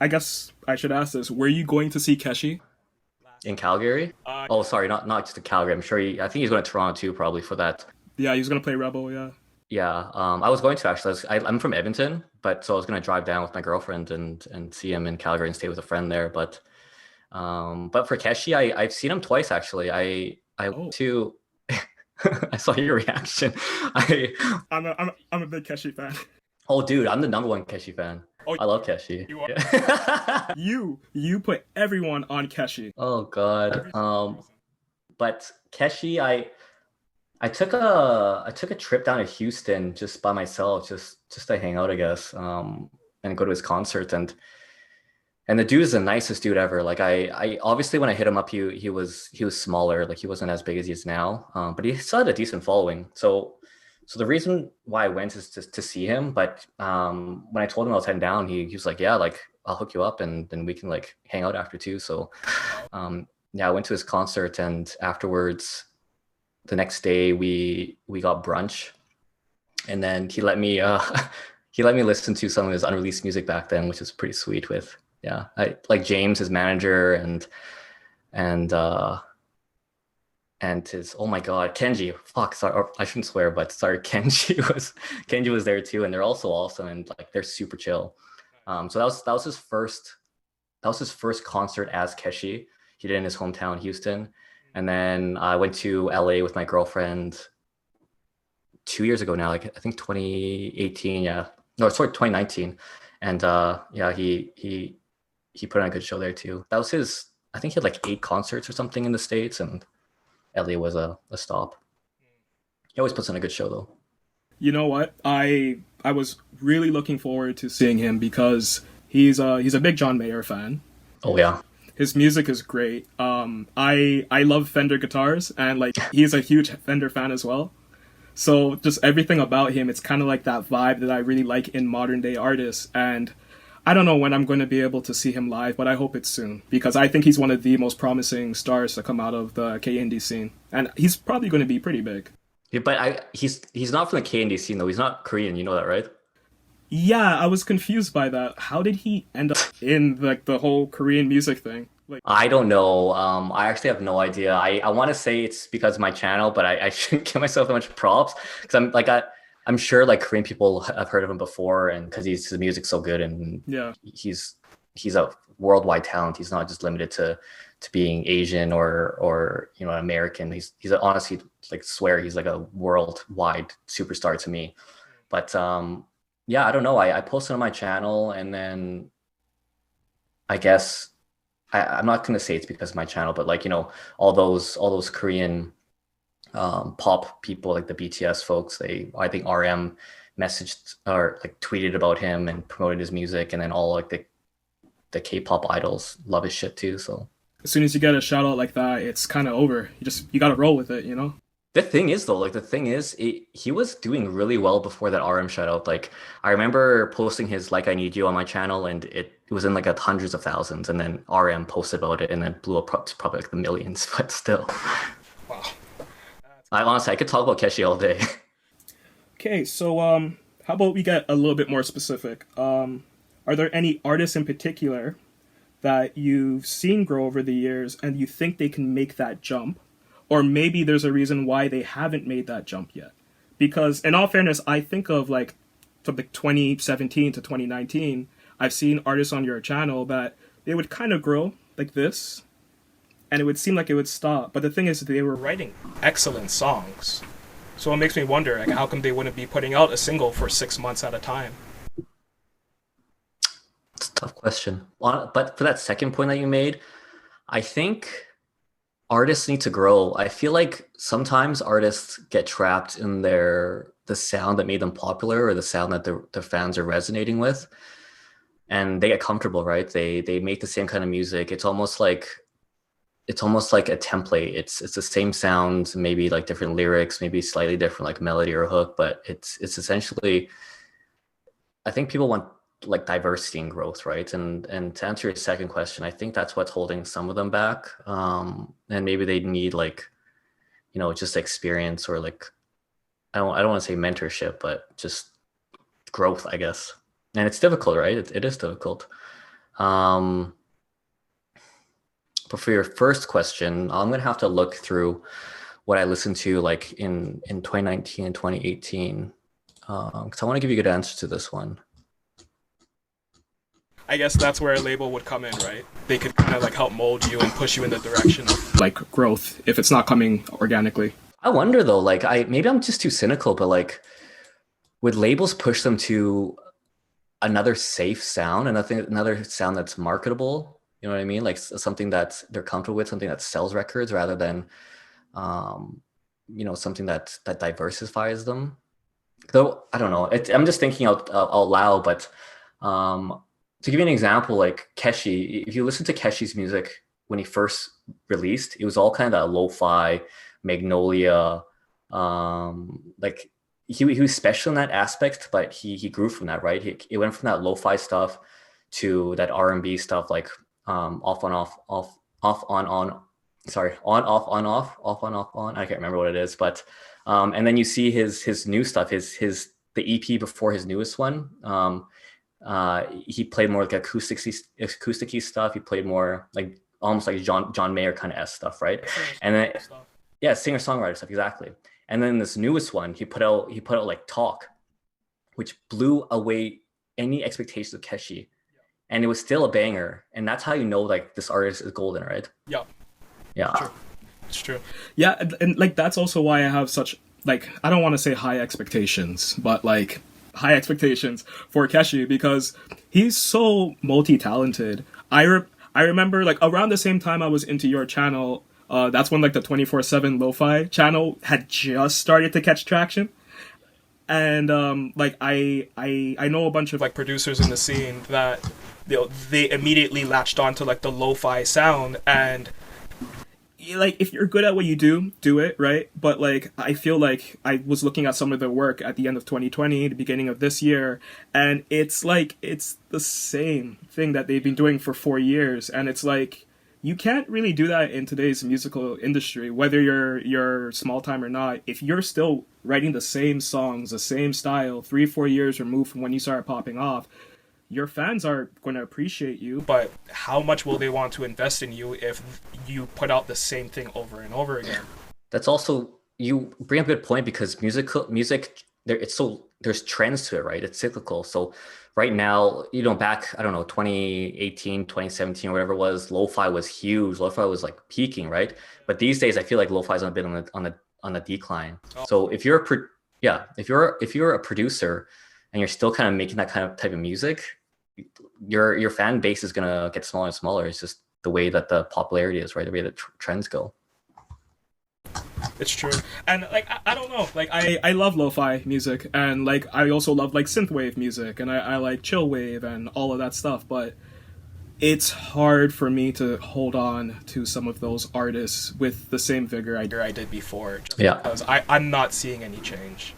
I guess I should ask this. Were you going to see Keshi? In Calgary. Oh, sorry, not just in Calgary. I'm sure I think he's going to Toronto too, probably for that. Yeah, he was gonna play Rebel. Yeah. Yeah, I was going to actually. I'm from Edmonton, but so I was going to drive down with my girlfriend and see him in Calgary and stay with a friend there. But for Keshi, I've seen him twice actually. I went Oh, to. I saw your reaction. I I'm a big Keshi fan. Oh, dude, I'm the number one Keshi fan. Oh, I love Keshi. you are. Yeah. You put everyone on Keshi. Oh God. But Keshi, I took a trip down to Houston just by myself, just to hang out, I guess, and go to his concert. And the dude is the nicest dude ever. Like I obviously when I hit him up, he was smaller, like he wasn't as big as he is now, but he still had a decent following. So the reason why I went is to see him. But when I told him I was heading down, he was like, yeah, like I'll hook you up and then we can like hang out after too. So yeah, I went to his concert and afterwards the next day we got brunch and then he let me he let me listen to some of his unreleased music back then, which was pretty sweet with yeah, I like James, his manager, and and his oh my god, Kenji. Fuck, sorry, or I shouldn't swear, but sorry, Kenji was there too, and they're also awesome and like they're super chill. So that was his first concert as Keshi. He did it in his hometown, Houston. And then I went to LA with my girlfriend 2 years ago now, like I think 2018, yeah. No, sorry, 2019. And yeah, he put on a good show there too. That was his I think he had like 8 concerts or something in the States and LA was a stop. He always puts on a good show though. You know what? I was really looking forward to seeing him because he's a big John Mayer fan. Oh yeah. His music is great. I love Fender guitars, and like he's a huge Fender fan as well. So just everything about him, it's kind of like that vibe that I really like in modern day artists. And I don't know when I'm going to be able to see him live, but I hope it's soon because I think he's one of the most promising stars to come out of the K indie scene, and he's probably going to be pretty big. Yeah, but he's not from the K&D scene though. He's not Korean, you know that, right? Yeah, I was confused by that. How did he end up in like the whole Korean music thing? Like, I don't know. I actually have no idea. I want to say it's because of my channel, but I shouldn't give myself that much props because I'm sure like Korean people have heard of him before, and because his music's so good, and yeah, he's a worldwide talent. He's not just limited to being Asian or American. He's honestly like swear he's like a worldwide superstar to me. But yeah, I don't know. I posted on my channel, and then I guess I'm not gonna say it's because of my channel, but like all those Korean pop people like the BTS folks, I think RM messaged or like tweeted about him and promoted his music, and then all like the K-pop idols love his shit too. So as soon as you get a shout out like that, it's kind of over. You got to roll with it, you know? the thing is though, like the thing is, he was doing really well before that RM shut out. Like I remember posting his "Like I Need You" on my channel, and it was in like hundreds of thousands, and then RM posted about it, and then blew up to probably like the millions. But still, Wow. I honestly I could talk about Keshi all day. Okay, so how about we get a little bit more specific? Are there any artists in particular that you've seen grow over the years and you think they can make that jump? Or maybe there's a reason why they haven't made that jump yet. Because in all fairness, I think of like from like 2017 to 2019, I've seen artists on your channel that they would kind of grow like this and it would seem like it would stop. But the thing is they were writing excellent songs. So it makes me wonder like how come they wouldn't be putting out a single for 6 months at a time? It's a tough question. But for that second point that you made, I think artists need to grow. I feel like sometimes artists get trapped in the sound that made them popular or the sound that their fans are resonating with, and they get comfortable, right? They make the same kind of music. It's almost like a template. It's the same sound, maybe like different lyrics, maybe slightly different like melody or hook, but it's essentially I think people want like diversity and growth, right? And to answer your second question, I think that's what's holding some of them back. And maybe they need like, just experience or like I don't want to say mentorship, but just growth, I guess. And it's difficult, right? It is difficult. Um, but for your first question, I'm gonna have to look through what I listened to like in 2019 and 2018, because I want to give you a good answer to this one. I guess that's where a label would come in, right? They could kind of like help mold you and push you in the direction of like growth if it's not coming organically. I wonder though, like I maybe I'm just too cynical, but like would labels push them to another safe sound and another sound that's marketable? You know what I mean? Like something that they're comfortable with, something that sells records rather than um, something that diversifies them. Though I don't know. I'm just thinking out loud, but um, to give you an example, like Keshi, if you listen to Keshi's music when he first released, it was all kind of that lo-fi, Magnolia, like he was special in that aspect, but he grew from that, right? He went from that lo-fi stuff to that R&B stuff, like off on off on sorry, on off on off on off on. I can't remember what it is, but and then you see his new stuff, his the EP before his newest one. He played more like acousticy stuff. He played more like almost like John Mayer kind of s stuff, right? And then yeah, singer songwriter stuff exactly. And then this newest one, he put out like Talk, which blew away any expectations of Keshi, and it was still a banger. And that's how you know like this artist is golden, right? Yeah, Yeah. true. It's true. Yeah, and like that's also why I have such like I don't want to say high expectations, but like high expectations for Keshi because he's so multi-talented. I remember like around the same time I was into your channel, that's when like the 24/7 lo-fi channel had just started to catch traction. And like I know a bunch of like producers in the scene that they immediately latched onto like the lo-fi sound and like if you're good at what you do it, right? But like I feel like I was looking at some of their work at the end of 2020, the beginning of this year, and it's like it's the same thing that they've been doing for 4 years, and it's like you can't really do that in today's musical industry, whether you're small time or not. If you're still writing the same songs, the same style, 3 4 years removed from when you started popping off, your fans are going to appreciate you, but how much will they want to invest in you if you put out the same thing over and over again? That's also you bring up a good point because music there it's so there's trends to it, right? It's cyclical. So right now, back I don't know 2018, 2017 or whatever it was, lo-fi was huge. Lo-fi was like peaking, right? But these days I feel like lo-fi's a bit on the decline. Oh, So yeah, if you're a producer and you're still kind of making that kind of type of music, your fan base is gonna get smaller and smaller. It's just the way that the popularity is, right? The way that trends go. it's true. And like I don't know, like I love lo-fi music and like I also love like synthwave music and I like chill wave and all of that stuff, but it's hard for me to hold on to some of those artists with the same vigor I did before just Yeah. because I'm not seeing any change.